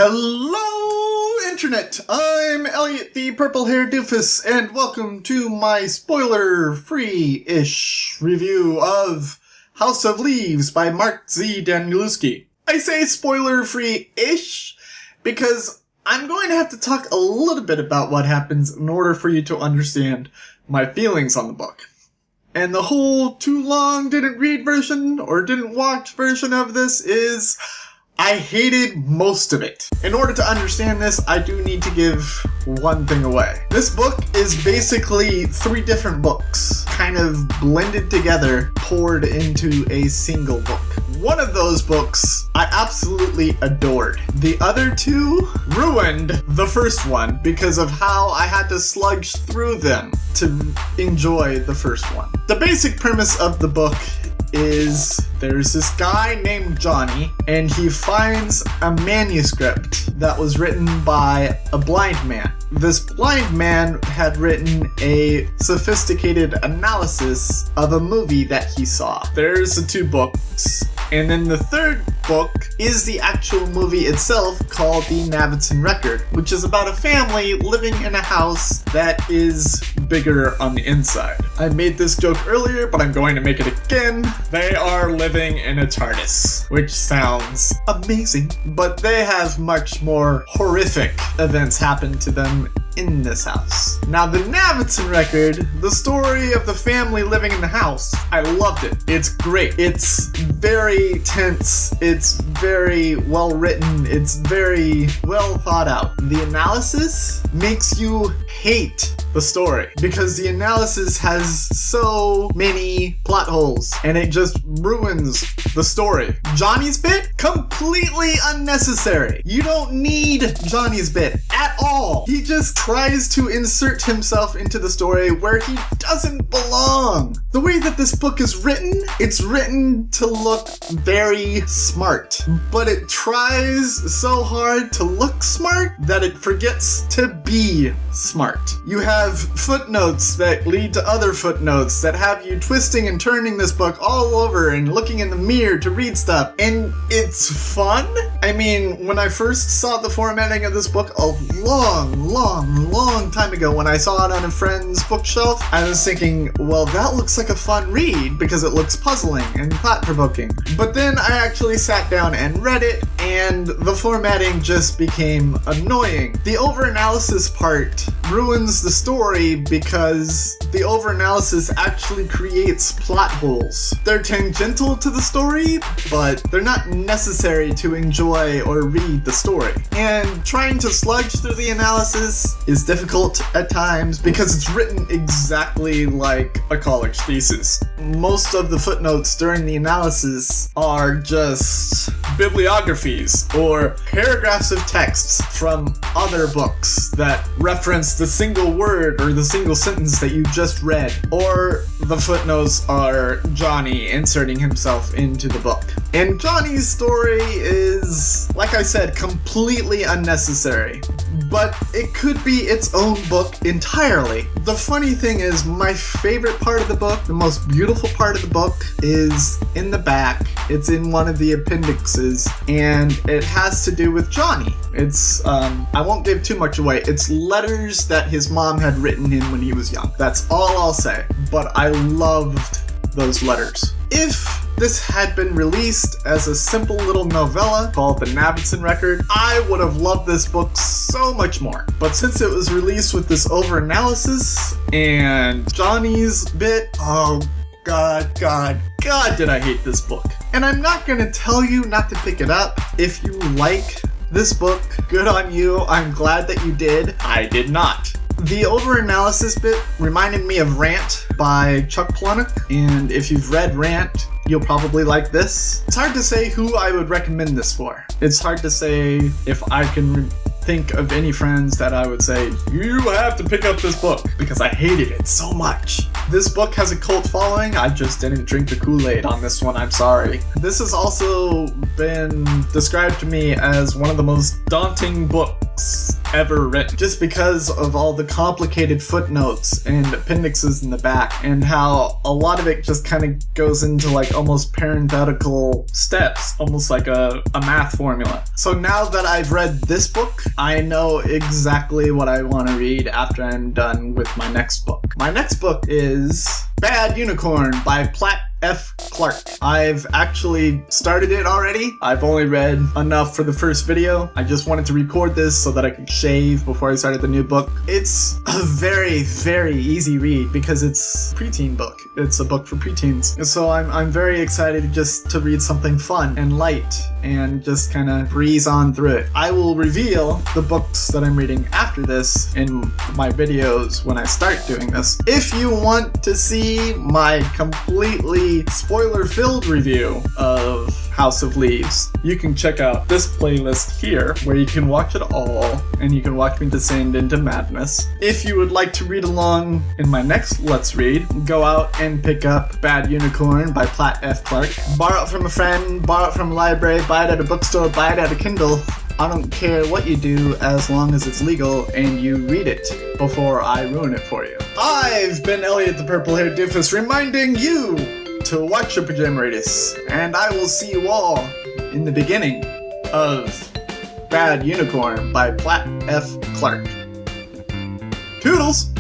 Hello, Internet! I'm Elliot, the purple-haired doofus, and welcome to my spoiler-free-ish review of House of Leaves by Mark Z. Danielewski. I say spoiler-free-ish because I'm going to have to talk a little bit about what happens in order for you to understand my feelings on the book. And the whole too long didn't read version or didn't watch version of this is I hated most of it. In order to understand this, I do need to give one thing away. This book is basically 3 different books, kind of blended together, poured into a single book. One of those books I absolutely adored. The other 2 ruined the first one because of how I had to sludge through them to enjoy the first one. The basic premise of the book is there's this guy named Johnny, and he finds a manuscript that was written by a blind man. This blind man had written a sophisticated analysis of a movie that he saw. There's the 2 books, and then the 3rd book is the actual movie itself called The Navidson Record, which is about a family living in a house that is bigger on the inside. I made this joke earlier, but I'm going to make it again. They are living in a TARDIS, which sounds amazing, but they have much more horrific events happen to them in this house. Now, the Navidson Record, the story of the family living in the house, I loved it. It's great. It's very tense. It's very well written. It's very well thought out. The analysis makes you hate the story because the analysis has so many plot holes and it just ruins the story. Johnny's bit? Completely unnecessary. You don't need Johnny's bit at all. He just tries to insert himself into the story where he doesn't belong. The way that this book is written, it's written to look very smart, but it tries so hard to look smart that it forgets to be smart. You have footnotes that lead to other footnotes that have you twisting and turning this book all over and looking in the mirror to read stuff, and it's fun. I mean, when I first saw the formatting of this book a long time ago, when I saw it on a friend's bookshelf, I was thinking, well, that looks like a fun read because it looks puzzling and thought-provoking. But then I actually sat down and read it, and the formatting just became annoying. The overanalysis part ruins the story because the overanalysis actually creates plot holes. They're tangential to the story, but they're not necessary to enjoy or read the story. And trying to sludge through the analysis is difficult at times because it's written exactly like a college thesis. Most of the footnotes during the analysis are just bibliographies or paragraphs of texts from other books that reference the single word or the single sentence that you just read, or the footnotes are Johnny inserting himself into the book. And Johnny's story is, like I said, completely unnecessary, but it could be its own book entirely. The funny thing is, my favorite part of the book, the most beautiful part of the book, is in the back. It's in one of the appendixes, and it has to do with Johnny. It's, I won't give too much away. It's letters that his mom had written him when he was young. That's all I'll say, but I loved those letters. If this had been released as a simple little novella called The Navidson Record, I would have loved this book so much more. But since it was released with this overanalysis and Johnny's bit, oh God, did I hate this book. And I'm not gonna tell you not to pick it up. If you like this book, good on you. I'm glad that you did. I did not. The overanalysis bit reminded me of Rant by Chuck Palahniuk, and if you've read Rant, you'll probably like this. It's hard to say who I would recommend this for. It's hard to say if I can think of any friends that I would say, you have to pick up this book, because I hated it so much. This book has a cult following. I just didn't drink the Kool-Aid on this one, I'm sorry. This has also been described to me as one of the most daunting books books ever written, just because of all the complicated footnotes and appendixes in the back, and how a lot of it just kind of goes into like almost parenthetical steps, almost like a math formula. So now that I've read this book, I know exactly what I want to read after I'm done with my next book. My next book is Bad Unicorn by Platt F. Clark. I've actually started it already. I've only read enough for the first video. I just wanted to record this so that I could shave before I started the new book. It's a very, very easy read because it's a preteen book. It's a book for preteens. And so I'm very excited just to read something fun and light and just kind of breeze on through it. I will reveal the books that I'm reading after this in my videos when I start doing this. If you want to see my completely spoiler-filled review of House of Leaves, you can check out this playlist here where you can watch it all and you can watch me descend into madness. If you would like to read along in my next Let's Read, go out and pick up Bad Unicorn by Platt F. Clark. Borrow it from a friend, borrow it from a library, buy it at a bookstore, buy it at a Kindle. I don't care what you do as long as it's legal and you read it before I ruin it for you. I've been Elliot the Purple-Haired Doofus reminding you to watch your Pajama Radius, and I will see you all in the beginning of Bad Unicorn by Platt F. Clark. Toodles!